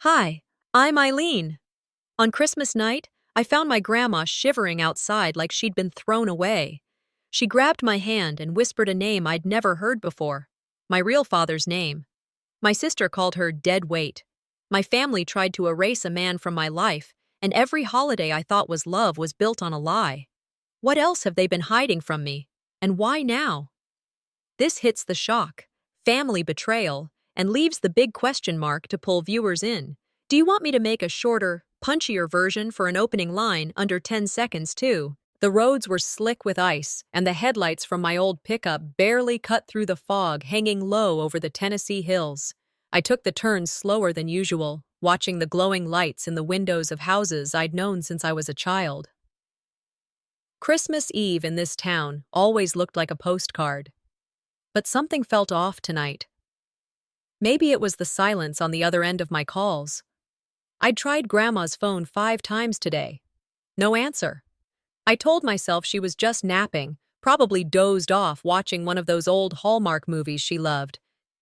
Hi, I'm Eileen. On Christmas night, I found my grandma shivering outside like she'd been thrown away. She grabbed my hand and whispered a name I'd never heard before, my real father's name. My sister called her dead weight. My family tried to erase a man from my life, and every holiday I thought was love was built on a lie. What else have they been hiding from me? And why now? This hits the shock, family betrayal, and leaves the big question mark to pull viewers in. Do you want me to make a shorter, punchier version for an opening line under 10 seconds too? The roads were slick with ice, and the headlights from my old pickup barely cut through the fog hanging low over the Tennessee hills. I took the turns slower than usual, watching the glowing lights in the windows of houses I'd known since I was a child. Christmas Eve in this town always looked like a postcard. But something felt off tonight. Maybe it was the silence on the other end of my calls. I'd tried Grandma's phone 5 times today. No answer. I told myself she was just napping, probably dozed off watching one of those old Hallmark movies she loved.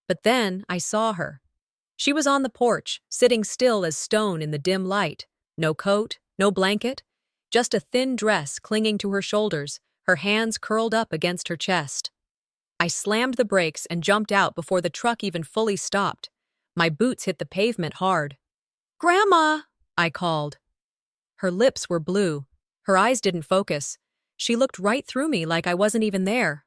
But then I saw her. She was on the porch, sitting still as stone in the dim light. No coat, no blanket, just a thin dress clinging to her shoulders, her hands curled up against her chest. I slammed the brakes and jumped out before the truck even fully stopped. My boots hit the pavement hard. "Grandma!" I called. Her lips were blue. Her eyes didn't focus. She looked right through me like I wasn't even there.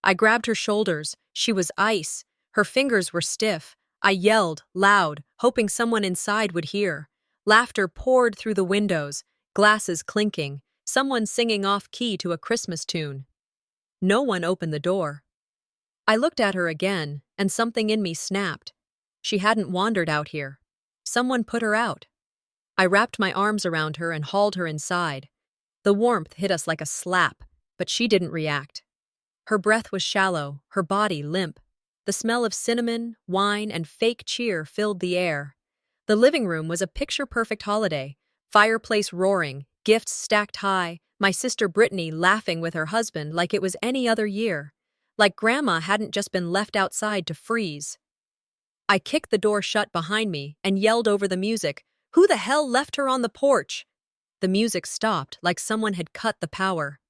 I grabbed her shoulders. She was ice. Her fingers were stiff. I yelled, loud, hoping someone inside would hear. Laughter poured through the windows, glasses clinking, someone singing off-key to a Christmas tune. No one opened the door. I looked at her again, and something in me snapped. She hadn't wandered out here. Someone put her out. I wrapped my arms around her and hauled her inside. The warmth hit us like a slap, but she didn't react. Her breath was shallow, her body limp. The smell of cinnamon, wine, and fake cheer filled the air. The living room was a picture-perfect holiday, fireplace roaring, gifts stacked high, my sister Brittany laughing with her husband like it was any other year, like Grandma hadn't just been left outside to freeze. I kicked the door shut behind me and yelled over the music, "Who the hell left her on the porch?" The music stopped like someone had cut the power.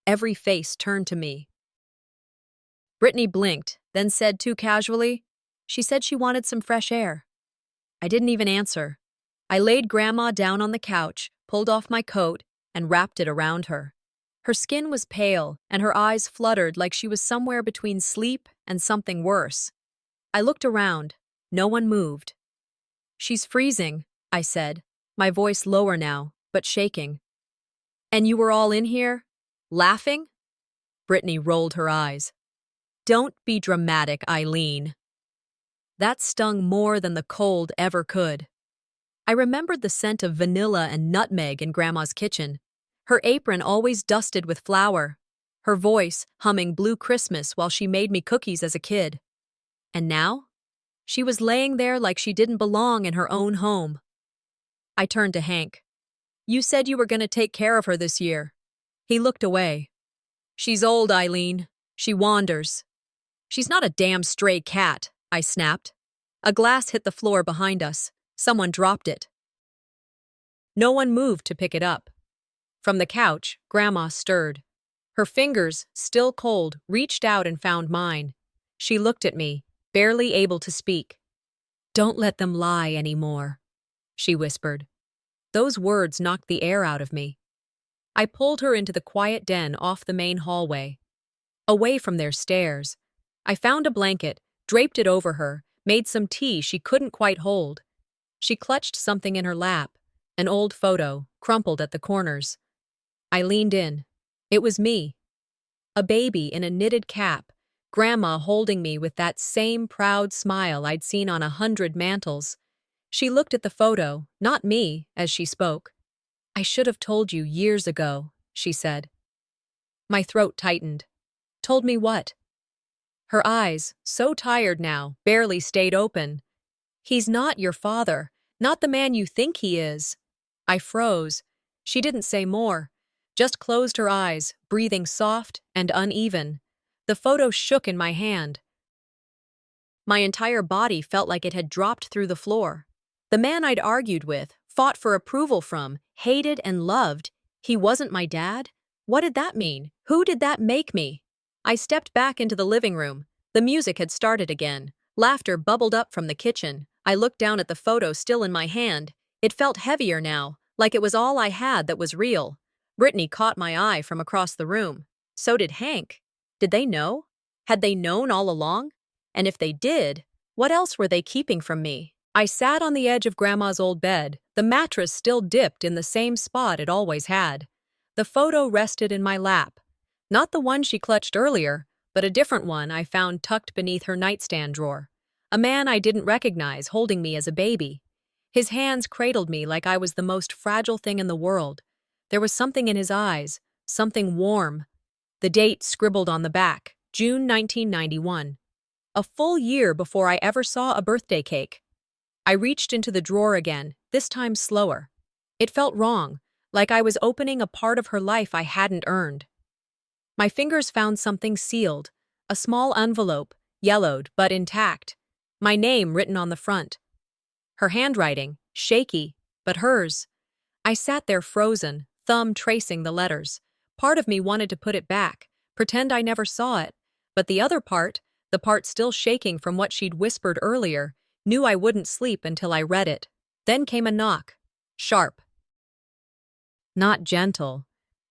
Every face turned to me. Brittany blinked, then said too casually, "She said she wanted some fresh air." I didn't even answer. I laid Grandma down on the couch, pulled off my coat, and wrapped it around her. Her skin was pale, and her eyes fluttered like she was somewhere between sleep and something worse. I looked around. No one moved. "She's freezing," I said, my voice lower now, but shaking. "And you were all in here? Laughing?" Brittany rolled her eyes. "Don't be dramatic, Eileen." That stung more than the cold ever could. I remembered the scent of vanilla and nutmeg in Grandma's kitchen. Her apron always dusted with flour. Her voice humming Blue Christmas while she made me cookies as a kid. And now? She was laying there like she didn't belong in her own home. I turned to Hank. "You said you were going to take care of her this year." He looked away. "She's old, Eileen. She wanders." "She's not a damn stray cat," I snapped. A glass hit the floor behind us. Someone dropped it. No one moved to pick it up. From the couch, Grandma stirred. Her fingers, still cold, reached out and found mine. She looked at me, barely able to speak. "Don't let them lie anymore," she whispered. Those words knocked the air out of me. I pulled her into the quiet den off the main hallway. Away from their stares. I found a blanket, draped it over her, made some tea she couldn't quite hold. She clutched something in her lap, an old photo, crumpled at the corners. I leaned in. It was me. A baby in a knitted cap, Grandma holding me with that same proud smile I'd seen on 100 mantles. She looked at the photo, not me, as she spoke. "I should have told you years ago," she said. My throat tightened. "Told me what?" Her eyes, so tired now, barely stayed open. "He's not your father, not the man you think he is." I froze. She didn't say more, just closed her eyes, breathing soft and uneven. The photo shook in my hand. My entire body felt like it had dropped through the floor. The man I'd argued with, fought for approval from, hated and loved, he wasn't my dad? What did that mean? Who did that make me? I stepped back into the living room. The music had started again. Laughter bubbled up from the kitchen. I looked down at the photo still in my hand. It felt heavier now, like it was all I had that was real. Brittany caught my eye from across the room. So did Hank. Did they know? Had they known all along? And if they did, what else were they keeping from me? I sat on the edge of Grandma's old bed, the mattress still dipped in the same spot it always had. The photo rested in my lap. Not the one she clutched earlier, but a different one I found tucked beneath her nightstand drawer. A man I didn't recognize holding me as a baby. His hands cradled me like I was the most fragile thing in the world. There was something in his eyes, something warm. The date scribbled on the back, June 1991. A full year before I ever saw a birthday cake. I reached into the drawer again, this time slower. It felt wrong, like I was opening a part of her life I hadn't earned. My fingers found something sealed, a small envelope, yellowed but intact. My name written on the front. Her handwriting, shaky, but hers. I sat there frozen, thumb tracing the letters. Part of me wanted to put it back, pretend I never saw it, but the other part, the part still shaking from what she'd whispered earlier, knew I wouldn't sleep until I read it. Then came a knock. Sharp. Not gentle.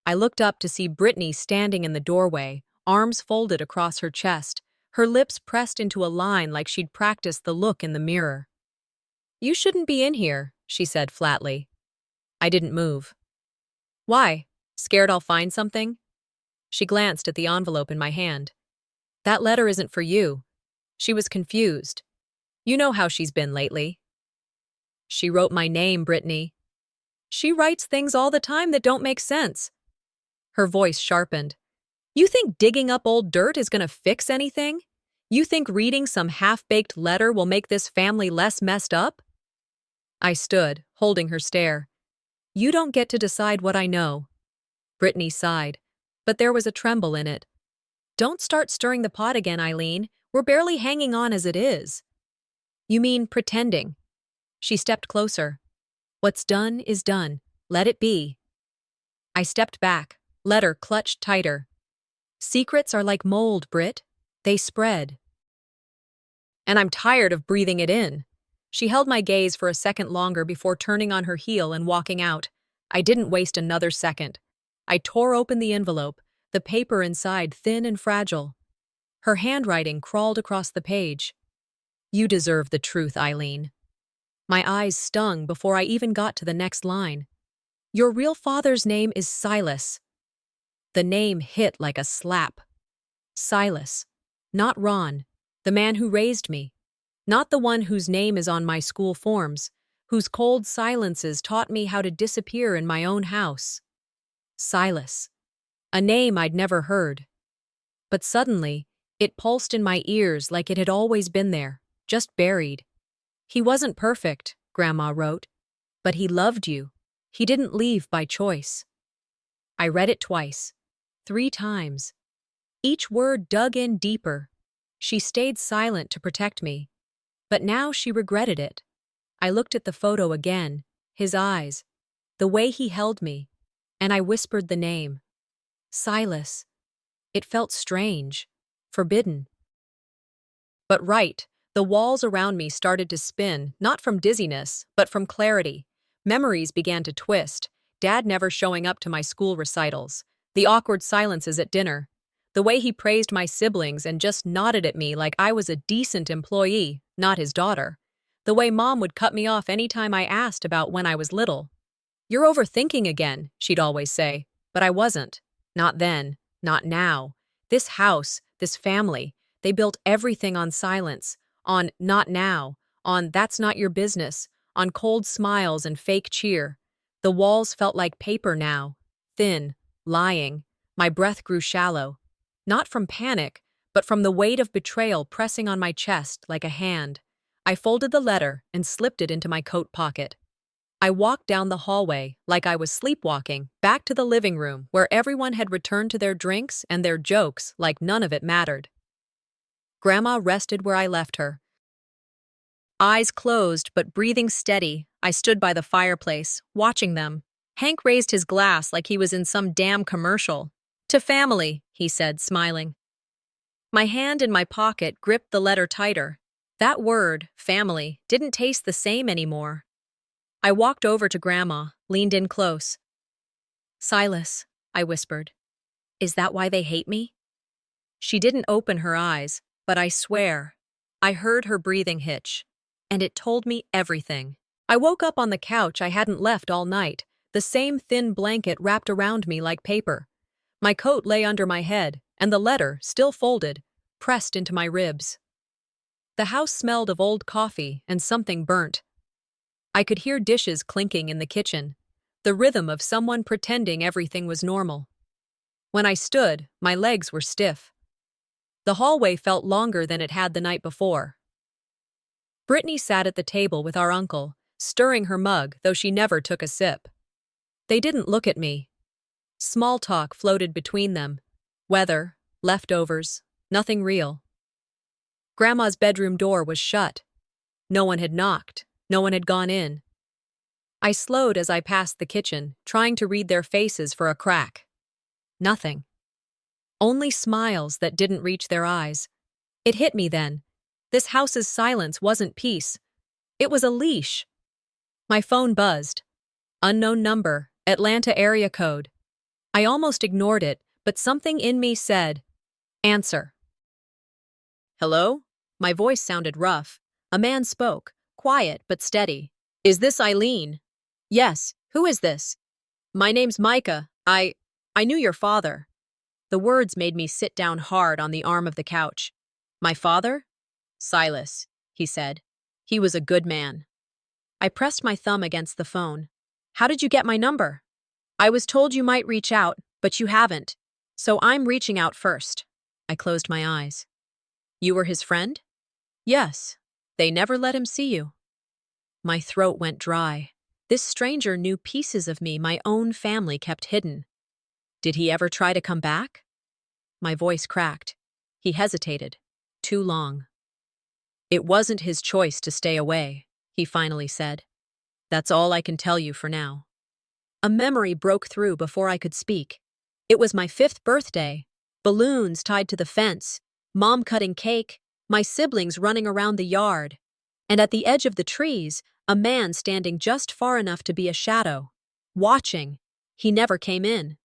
I looked up to see Brittany standing in the doorway, arms folded across her chest, her lips pressed into a line like she'd practiced the look in the mirror. "You shouldn't be in here," she said flatly. I didn't move. "Why? Scared I'll find something?" She glanced at the envelope in my hand. "That letter isn't for you." She was confused. "You know how she's been lately." "She wrote my name, Brittany." "She writes things all the time that don't make sense." Her voice sharpened. "You think digging up old dirt is gonna fix anything? You think reading some half-baked letter will make this family less messed up?" I stood, holding her stare. "You don't get to decide what I know." Brittany sighed, but there was a tremble in it. "Don't start stirring the pot again, Eileen. We're barely hanging on as it is." "You mean pretending?" She stepped closer. "What's done is done. Let it be." I stepped back, letter clutched tighter. "Secrets are like mold, Britt. They spread." "And I'm tired of breathing it in." She held my gaze for a second longer before turning on her heel and walking out. I didn't waste another second. I tore open the envelope, the paper inside thin and fragile. Her handwriting crawled across the page. "You deserve the truth, Eileen." My eyes stung before I even got to the next line. "Your real father's name is Silas." The name hit like a slap. Silas. Not Ron, the man who raised me. Not the one whose name is on my school forms, whose cold silences taught me how to disappear in my own house. Silas. A name I'd never heard. But suddenly, it pulsed in my ears like it had always been there, just buried. "He wasn't perfect," Grandma wrote, "but he loved you. He didn't leave by choice." I read it twice, 3 times. Each word dug in deeper. She stayed silent to protect me. But now she regretted it. I looked at the photo again, his eyes, the way he held me, and I whispered the name. Silas. It felt strange, forbidden. But right, the walls around me started to spin, not from dizziness, but from clarity. Memories began to twist, Dad never showing up to my school recitals, the awkward silences at dinner, the way he praised my siblings and just nodded at me like I was a decent employee, not his daughter, the way Mom would cut me off anytime I asked about when I was little. "You're overthinking again," she'd always say, but I wasn't. Not then, not now. This house, this family, they built everything on silence, on "not now," on "that's not your business," on cold smiles and fake cheer. The walls felt like paper now, thin, lying. My breath grew shallow. Not from panic, but from the weight of betrayal pressing on my chest like a hand. I folded the letter and slipped it into my coat pocket. I walked down the hallway like I was sleepwalking, back to the living room where everyone had returned to their drinks and their jokes like none of it mattered. Grandma rested where I left her. Eyes closed but breathing steady, I stood by the fireplace, watching them. Hank raised his glass like he was in some damn commercial. "To family," he said, smiling. My hand in my pocket gripped the letter tighter. That word, family, didn't taste the same anymore. I walked over to Grandma, leaned in close. "Silas," I whispered, "is that why they hate me?" She didn't open her eyes, but I swear, I heard her breathing hitch, and it told me everything. I woke up on the couch I hadn't left all night, the same thin blanket wrapped around me like paper. My coat lay under my head, and the letter, still folded, pressed into my ribs. The house smelled of old coffee and something burnt. I could hear dishes clinking in the kitchen, the rhythm of someone pretending everything was normal. When I stood, my legs were stiff. The hallway felt longer than it had the night before. Brittany sat at the table with our uncle, stirring her mug, though she never took a sip. They didn't look at me. Small talk floated between them. Weather, leftovers, nothing real. Grandma's bedroom door was shut. No one had knocked. No one had gone in. I slowed as I passed the kitchen, trying to read their faces for a crack. Nothing. Only smiles that didn't reach their eyes. It hit me then. This house's silence wasn't peace. It was a leash. My phone buzzed. Unknown number, Atlanta area code. I almost ignored it, but something in me said, "Answer." "Hello?" My voice sounded rough. A man spoke, quiet but steady. "Is this Eileen?" "Yes. Who is this?" "My name's Micah. I knew your father." The words made me sit down hard on the arm of the couch. "My father?" "Silas," he said. "He was a good man." I pressed my thumb against the phone. "How did you get my number?" "I was told you might reach out, but you haven't. So I'm reaching out first." I closed my eyes. "You were his friend?" "Yes. They never let him see you." My throat went dry. This stranger knew pieces of me my own family kept hidden. Did he ever try to come back? My voice cracked. He hesitated. Too long. "It wasn't his choice to stay away," he finally said. "That's all I can tell you for now." A memory broke through before I could speak. It was my 5th birthday. Balloons tied to the fence, Mom cutting cake, my siblings running around the yard. And at the edge of the trees, a man standing just far enough to be a shadow. Watching. He never came in.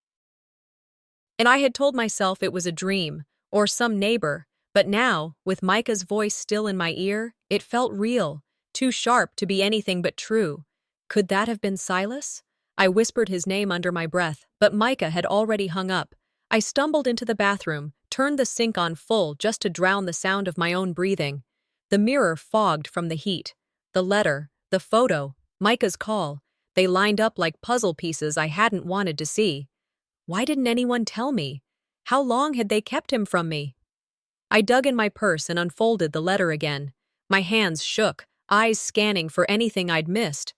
And I had told myself it was a dream, or some neighbor, but now, with Micah's voice still in my ear, it felt real, too sharp to be anything but true. Could that have been Silas? I whispered his name under my breath, but Micah had already hung up. I stumbled into the bathroom, turned the sink on full just to drown the sound of my own breathing. The mirror fogged from the heat. The letter, the photo, Micah's call, they lined up like puzzle pieces I hadn't wanted to see. Why didn't anyone tell me? How long had they kept him from me? I dug in my purse and unfolded the letter again. My hands shook, eyes scanning for anything I'd missed.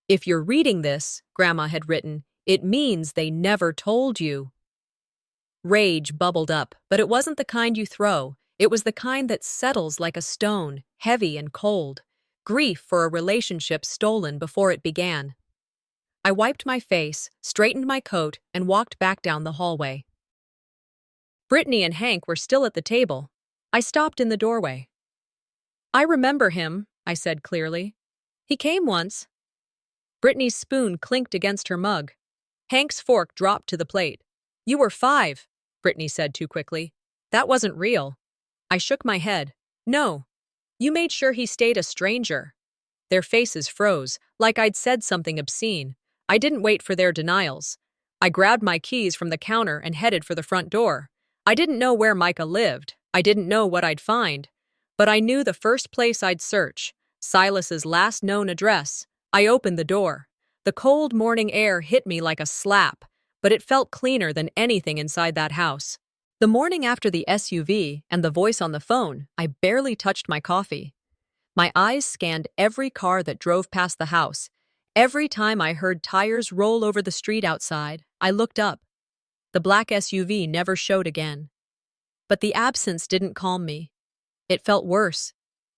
"If you're reading this," Grandma had written, "it means they never told you." Rage bubbled up, but it wasn't the kind you throw. It was the kind that settles like a stone, heavy and cold. Grief for a relationship stolen before it began. I wiped my face, straightened my coat, and walked back down the hallway. Brittany and Hank were still at the table. I stopped in the doorway. "I remember him," I said clearly. "He came once." Brittany's spoon clinked against her mug. Hank's fork dropped to the plate. "You were 5, Brittany said too quickly. "That wasn't real." I shook my head. "No. You made sure he stayed a stranger." Their faces froze, like I'd said something obscene. I didn't wait for their denials. I grabbed my keys from the counter and headed for the front door. I didn't know where Micah lived. I didn't know what I'd find. But I knew the first place I'd search, Silas's last known address. I opened the door. The cold morning air hit me like a slap, but it felt cleaner than anything inside that house. The morning after the SUV and the voice on the phone, I barely touched my coffee. My eyes scanned every car that drove past the house. Every time I heard tires roll over the street outside, I looked up. The black SUV never showed again. But the absence didn't calm me. It felt worse.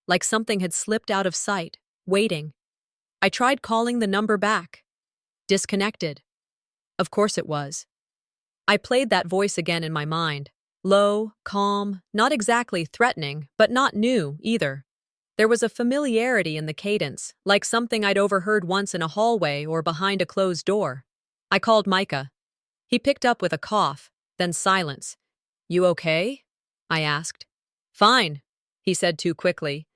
like something had slipped out of sight, waiting. I tried calling the number back. Disconnected. Of course it was. I played that voice again in my mind. Low, calm, not exactly threatening, but not new either. There was a familiarity in the cadence, like something I'd overheard once in a hallway or behind a closed door. I called Micah. He picked up with a cough, then silence. "You okay?" I asked. "Fine," he said too quickly.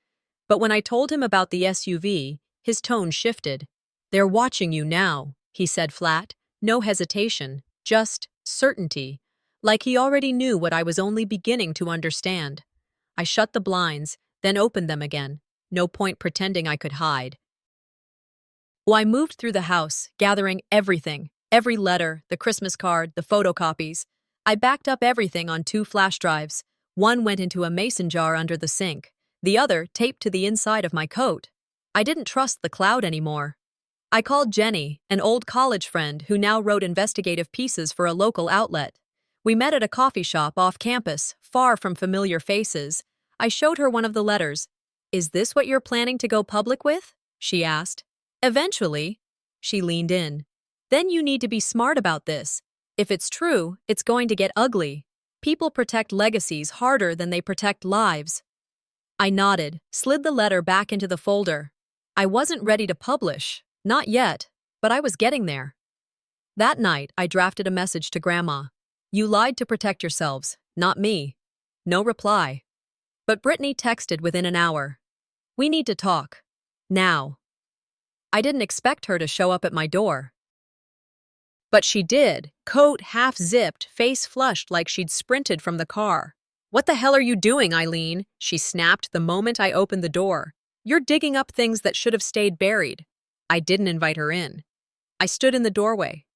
But when I told him about the SUV, his tone shifted. "They're watching you now," he said flat. No hesitation, just certainty, like he already knew what I was only beginning to understand. I shut the blinds, then opened them again. No point pretending I could hide. I moved through the house, gathering everything. Every letter, the Christmas card, the photocopies. I backed up everything on 2 flash drives. One went into a mason jar under the sink. The other taped to the inside of my coat. I didn't trust the cloud anymore. I called Jenny, an old college friend who now wrote investigative pieces for a local outlet. We met at a coffee shop off campus, far from familiar faces. I showed her one of the letters. "Is this what you're planning to go public with?" she asked. "Eventually." She leaned in. "Then you need to be smart about this. If it's true, it's going to get ugly. People protect legacies harder than they protect lives." I nodded, slid the letter back into the folder. I wasn't ready to publish. Not yet, but I was getting there. That night, I drafted a message to Grandma. "You lied to protect yourselves, not me." No reply. But Brittany texted within an hour. "We need to talk. Now." I didn't expect her to show up at my door. But she did, coat half-zipped, face flushed like she'd sprinted from the car. "What the hell are you doing, Eileen?" she snapped the moment I opened the door. "You're digging up things that should have stayed buried." I didn't invite her in. I stood in the doorway.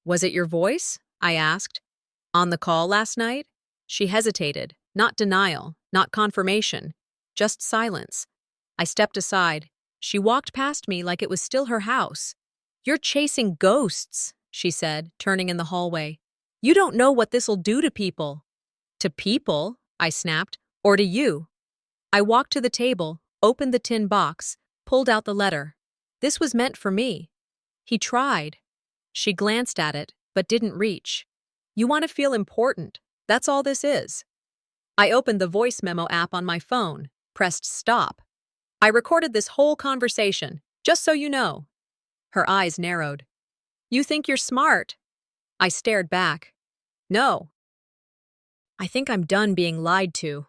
"Was it your voice?" I asked. "On the call last night?" She hesitated. Not denial, not confirmation, just silence. I stepped aside. She walked past me like it was still her house. "You're chasing ghosts," she said, turning in the hallway. "You don't know what this'll do to people." "To people?" I snapped. "Or to you?" I walked to the table, opened the tin box, pulled out the letter. This was meant for me. He tried. She glanced at it, but didn't reach. "You want to feel important. That's all this is." I opened the voice memo app on my phone, pressed stop. "I recorded this whole conversation, just so you know." Her eyes narrowed. "You think you're smart?" I stared back. "No." "I think I'm done being lied to."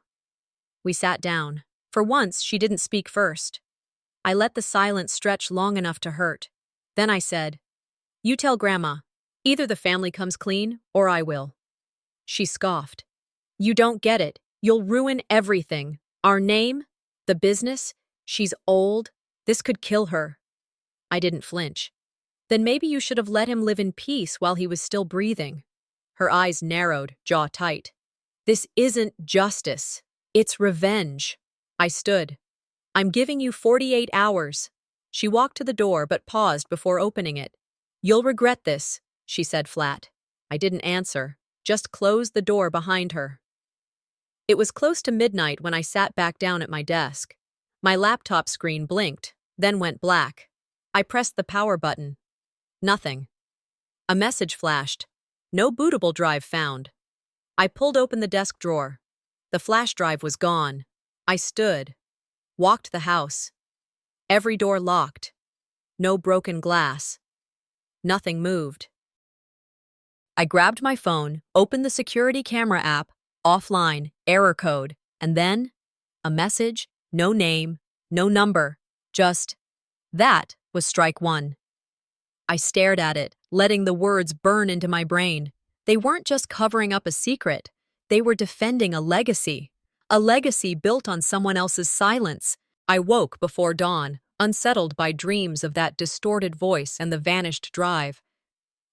We sat down. For once, she didn't speak first. I let the silence stretch long enough to hurt. Then I said, "You tell Grandma. Either the family comes clean, or I will." She scoffed. "You don't get it. You'll ruin everything. Our name, the business. She's old. This could kill her." I didn't flinch. "Then maybe you should have let him live in peace while he was still breathing." Her eyes narrowed, jaw tight. "This isn't justice. It's revenge." I stood. "I'm giving you 48 hours. She walked to the door but paused before opening it. "You'll regret this," she said flat. I didn't answer, just closed the door behind her. It was close to midnight when I sat back down at my desk. My laptop screen blinked, then went black. I pressed the power button. Nothing. A message flashed. "No bootable drive found." I pulled open the desk drawer. The flash drive was gone. I stood. Walked the house. Every door locked. No broken glass. Nothing moved. I grabbed my phone, opened the security camera app, offline, error code, and then a message, no name, no number, just, "That was strike one." I stared at it, letting the words burn into my brain. They weren't just covering up a secret. They were defending a legacy built on someone else's silence. I woke before dawn, unsettled by dreams of that distorted voice and the vanished drive.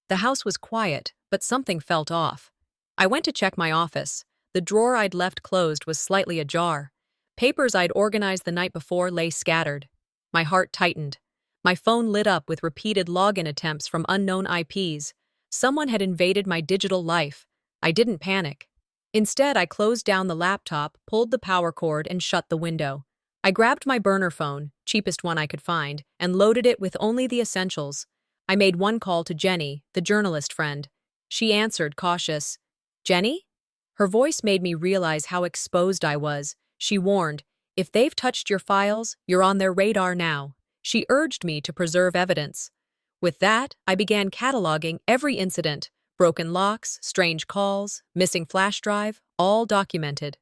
The house was quiet, but something felt off. I went to check my office. The drawer I'd left closed was slightly ajar. Papers I'd organized the night before lay scattered. My heart tightened. My phone lit up with repeated login attempts from unknown IPs. Someone had invaded my digital life. I didn't panic. Instead, I closed down the laptop, pulled the power cord, and shut the window. I grabbed my burner phone, cheapest one I could find, and loaded it with only the essentials. I made one call to Jenny, the journalist friend. She answered, cautious. Jenny? Her voice made me realize how exposed I was. She warned, if they've touched your files, you're on their radar now. She urged me to preserve evidence. With that, I began cataloging every incident, broken locks, strange calls, missing flash drive, all documented.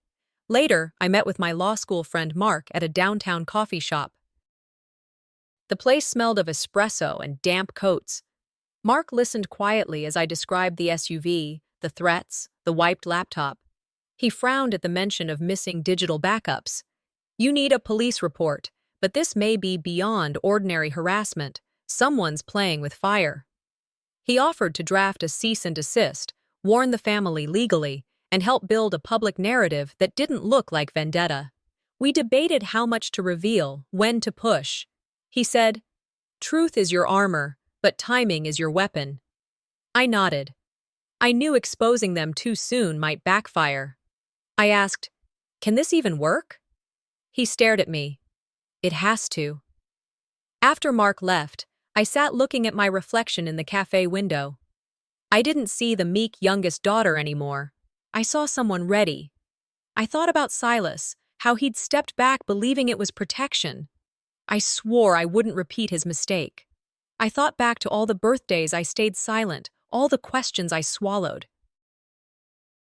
Later, I met with my law school friend Mark at a downtown coffee shop. The place smelled of espresso and damp coats. Mark listened quietly as I described the SUV, the threats, the wiped laptop. He frowned at the mention of missing digital backups. You need a police report, but this may be beyond ordinary harassment. Someone's playing with fire. He offered to draft a cease and desist, warn the family legally, and help build a public narrative that didn't look like vendetta. We debated how much to reveal, when to push. He said, "Truth is your armor, but timing is your weapon." I nodded. I knew exposing them too soon might backfire. I asked, "Can this even work?" He stared at me. "It has to." After Mark left, I sat looking at my reflection in the cafe window. I didn't see the meek youngest daughter anymore. I saw someone ready. I thought about Silas, how he'd stepped back believing it was protection. I swore I wouldn't repeat his mistake. I thought back to all the birthdays I stayed silent, all the questions I swallowed.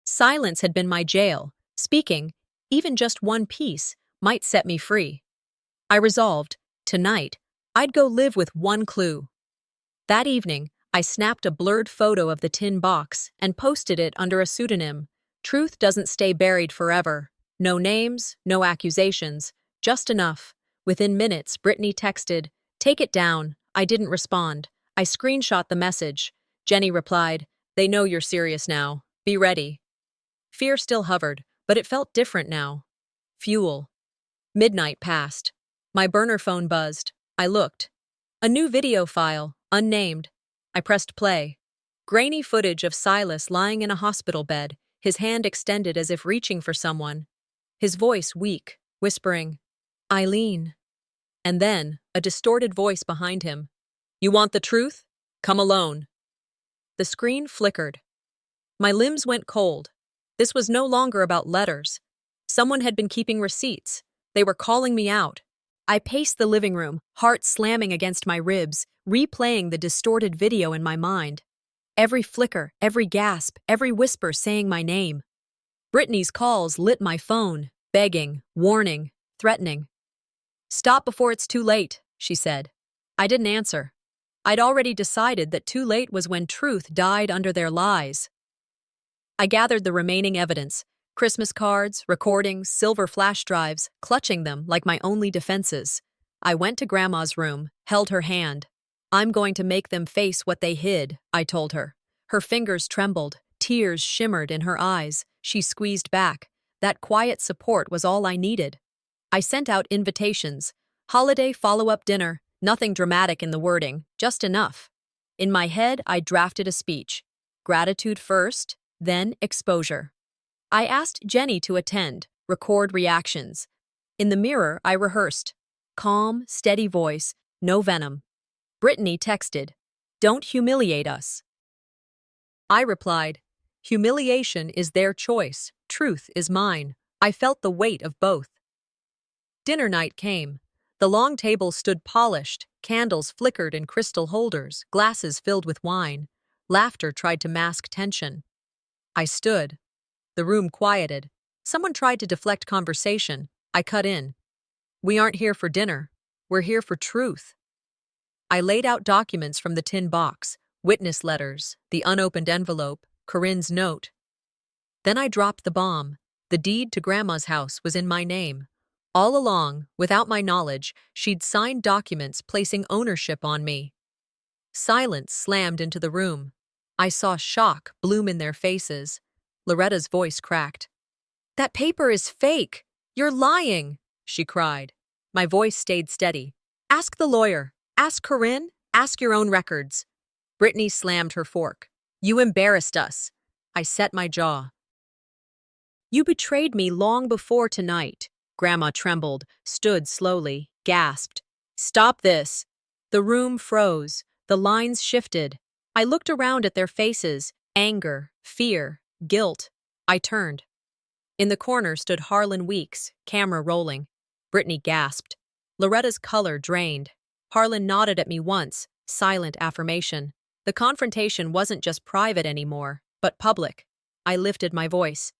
Silence had been my jail. Speaking, even just one piece, might set me free. I resolved, tonight, I'd go live with one clue. That evening, I snapped a blurred photo of the tin box and posted it under a pseudonym. Truth doesn't stay buried forever. No names, no accusations, just enough. Within minutes, Brittany texted, "Take it down." I didn't respond. I screenshot the message. Jenny replied, "They know you're serious now. Be ready." Fear still hovered, but it felt different now. Fuel. Midnight passed. My burner phone buzzed. I looked. A new video file, unnamed. I pressed play. Grainy footage of Silas lying in a hospital bed, his hand extended as if reaching for someone. His voice weak, whispering, "Eileen." And then, a distorted voice behind him. "You want the truth? Come alone." The screen flickered. My limbs went cold. This was no longer about letters. Someone had been keeping receipts. They were calling me out. I paced the living room, heart slamming against my ribs, replaying the distorted video in my mind. Every flicker, every gasp, every whisper saying my name. Brittany's calls lit my phone, begging, warning, threatening. "Stop before it's too late," she said. I didn't answer. I'd already decided that too late was when truth died under their lies. I gathered the remaining evidence, Christmas cards, recordings, silver flash drives, clutching them like my only defenses. I went to Grandma's room, held her hand. "I'm going to make them face what they hid," I told her. Her fingers trembled, tears shimmered in her eyes. She squeezed back. That quiet support was all I needed. I sent out invitations. Holiday follow-up dinner, nothing dramatic in the wording, just enough. In my head, I drafted a speech. Gratitude first, then exposure. I asked Jenny to attend, record reactions. In the mirror, I rehearsed. Calm, steady voice, no venom. Brittany texted, "Don't humiliate us." I replied, "Humiliation is their choice, truth is mine." I felt the weight of both. Dinner night came. The long table stood polished, candles flickered in crystal holders, glasses filled with wine. Laughter tried to mask tension. I stood. The room quieted. Someone tried to deflect conversation. I cut in. "We aren't here for dinner. We're here for truth." I laid out documents from the tin box, witness letters, the unopened envelope, Corinne's note. Then I dropped the bomb. The deed to Grandma's house was in my name. All along, without my knowledge, she'd signed documents placing ownership on me. Silence slammed into the room. I saw shock bloom in their faces. Loretta's voice cracked. "That paper is fake! You're lying!" she cried. My voice stayed steady. "Ask the lawyer. Ask Corinne. Ask your own records." Brittany slammed her fork. "You embarrassed us." I set my jaw. "You betrayed me long before tonight. Grandma trembled, stood slowly, gasped. "Stop this!" The room froze. The lines shifted. I looked around at their faces, anger, fear, guilt. I turned. In the corner stood Harlan Weeks, camera rolling. Brittany gasped. Loretta's color drained. Harlan nodded at me once, silent affirmation. The confrontation wasn't just private anymore, but public. I lifted my voice.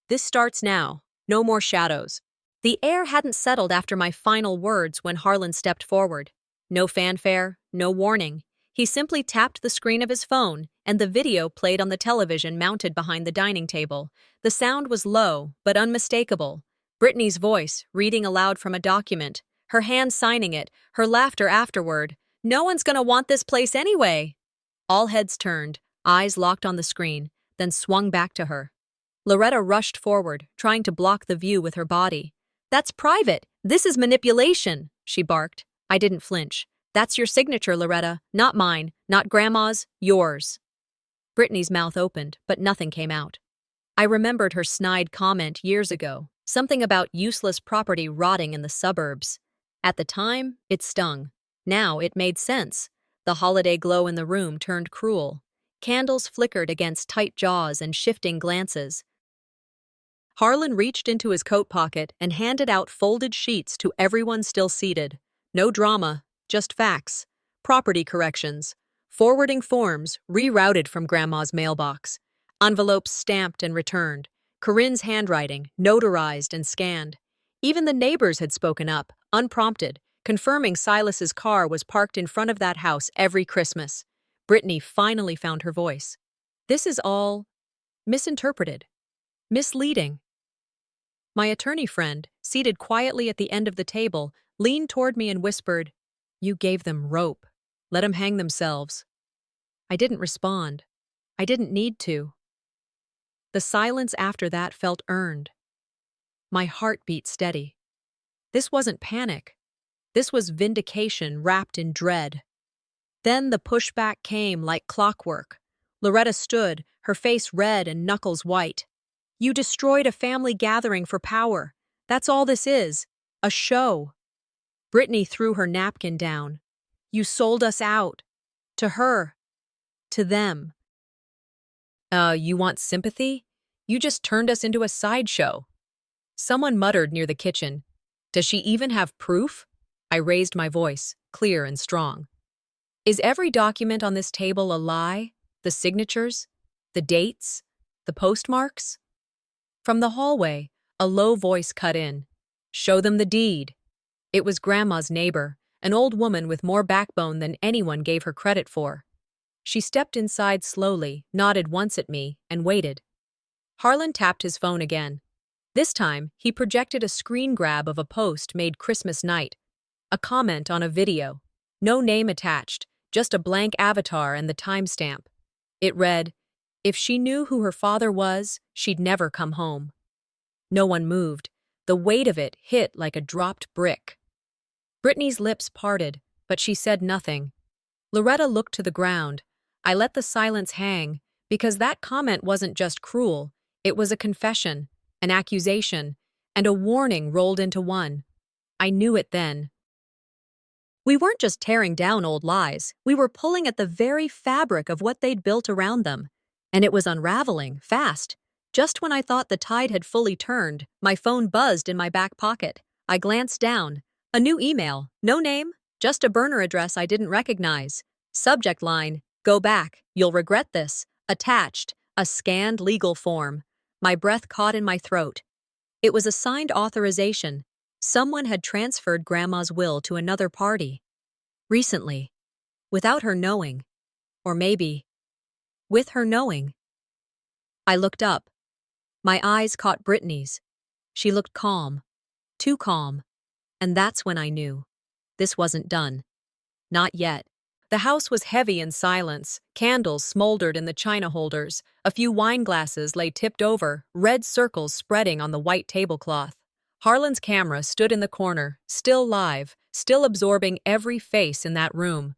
"This starts now. No more shadows." The air hadn't settled after my final words when Harlan stepped forward. No fanfare, no warning. He simply tapped the screen of his phone, and the video played on the television mounted behind the dining table. The sound was low, but unmistakable. Brittany's voice, reading aloud from a document, her hand signing it, her laughter afterward. "No one's gonna want this place anyway." All heads turned, eyes locked on the screen, then swung back to her. Loretta rushed forward, trying to block the view with her body. "That's private. This is manipulation," she barked. I didn't flinch. "That's your signature, Loretta. Not mine. Not Grandma's. Yours." Brittany's mouth opened, but nothing came out. I remembered her snide comment years ago, something about useless property rotting in the suburbs. At the time, it stung. Now it made sense. The holiday glow in the room turned cruel. Candles flickered against tight jaws and shifting glances. Harlan reached into his coat pocket and handed out folded sheets to everyone still seated. No drama, just facts. Property corrections. Forwarding forms rerouted from Grandma's mailbox. Envelopes stamped and returned. Corinne's handwriting, notarized and scanned. Even the neighbors had spoken up, unprompted, confirming Silas's car was parked in front of that house every Christmas. Brittany finally found her voice. "This is all misinterpreted. Misleading." My attorney friend, seated quietly at the end of the table, leaned toward me and whispered, "You gave them rope. Let them hang themselves." I didn't respond. I didn't need to. The silence after that felt earned. My heart beat steady. This wasn't panic. This was vindication wrapped in dread. Then the pushback came like clockwork. Loretta stood, her face red and knuckles white. "You destroyed a family gathering for power. That's all this is. A show." Brittany threw her napkin down. "You sold us out. To her. To them." You want sympathy? You just turned us into a sideshow." Someone muttered near the kitchen. "Does she even have proof?" I raised my voice, clear and strong. "Is every document on this table a lie? The signatures? The dates? The postmarks?" From the hallway, a low voice cut in. "Show them the deed." It was Grandma's neighbor, an old woman with more backbone than anyone gave her credit for. She stepped inside slowly, nodded once at me, and waited. Harlan tapped his phone again. This time, he projected a screen grab of a post made Christmas night. A comment on a video. No name attached, just a blank avatar and the timestamp. It read, "If she knew who her father was, she'd never come home." No one moved. The weight of it hit like a dropped brick. Brittany's lips parted, but she said nothing. Loretta looked to the ground. I let the silence hang, because that comment wasn't just cruel. It was a confession, an accusation, and a warning rolled into one. I knew it then. We weren't just tearing down old lies. We were pulling at the very fabric of what they'd built around them. And it was unraveling, fast. Just when I thought the tide had fully turned, my phone buzzed in my back pocket. I glanced down. A new email. No name, just a burner address I didn't recognize. Subject line, "Go back. You'll regret this." Attached, a scanned legal form. My breath caught in my throat. It was a signed authorization. Someone had transferred Grandma's will to another party. Recently. Without her knowing. Or maybe, with her knowing. I looked up. My eyes caught Brittany's. She looked calm. Too calm. And that's when I knew. This wasn't done. Not yet. The house was heavy in silence. Candles smoldered in the china holders. A few wine glasses lay tipped over, red circles spreading on the white tablecloth. Harlan's camera stood in the corner, still live, still absorbing every face in that room.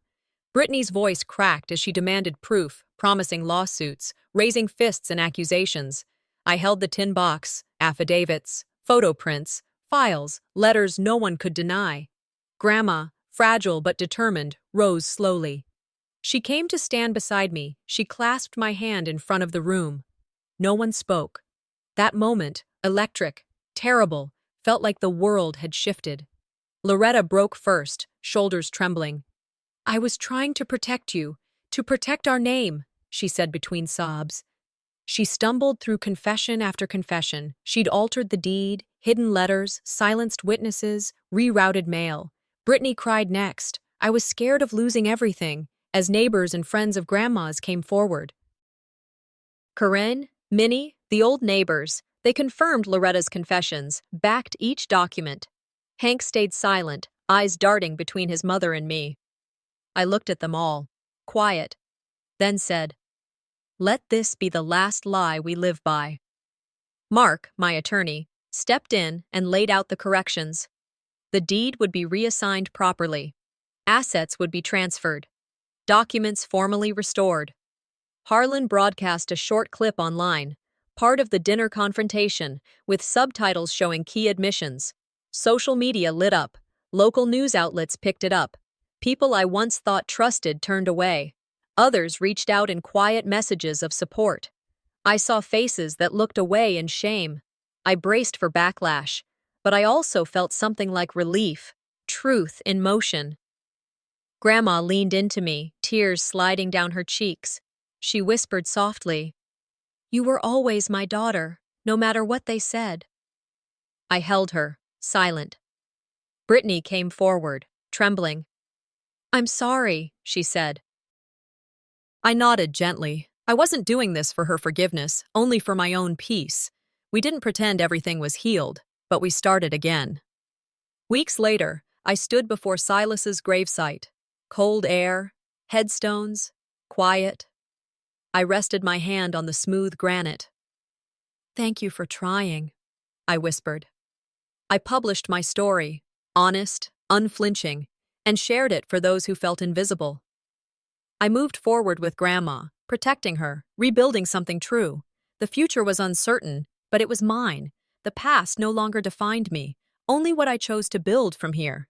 Brittany's voice cracked as she demanded proof, promising lawsuits, raising fists and accusations. I held the tin box, affidavits, photo prints, files, letters no one could deny. Grandma, fragile but determined, rose slowly. She came to stand beside me. She clasped my hand in front of the room. No one spoke. That moment, electric, terrible, felt like the world had shifted. Loretta broke first, shoulders trembling. "I was trying to protect you, to protect our name," she said between sobs. She stumbled through confession after confession. She'd altered the deed, hidden letters, silenced witnesses, rerouted mail. Brittany cried next. I was scared of losing everything, as neighbors and friends of Grandma's came forward. Corinne, Minnie, the old neighbors, they confirmed Loretta's confessions, backed each document. Hank stayed silent, eyes darting between his mother and me. I looked at them all, quiet, then said, "Let this be the last lie we live by." Mark, my attorney, stepped in and laid out the corrections. The deed would be reassigned properly. Assets would be transferred. Documents formally restored. Harlan broadcast a short clip online, part of the dinner confrontation, with subtitles showing key admissions. Social media lit up. Local news outlets picked it up. People I once thought trusted turned away. Others reached out in quiet messages of support. I saw faces that looked away in shame. I braced for backlash, but I also felt something like relief, truth in motion. Grandma leaned into me, tears sliding down her cheeks. She whispered softly, "You were always my daughter, no matter what they said." I held her, silent. Brittany came forward, trembling. "I'm sorry," she said. I nodded gently. I wasn't doing this for her forgiveness, only for my own peace. We didn't pretend everything was healed, but we started again. Weeks later, I stood before Silas's gravesite. Cold air, headstones, quiet. I rested my hand on the smooth granite. "Thank you for trying," I whispered. I published my story, honest, unflinching, and shared it for those who felt invisible. I moved forward with Grandma, protecting her, rebuilding something true. The future was uncertain, but it was mine. The past no longer defined me, only what I chose to build from here.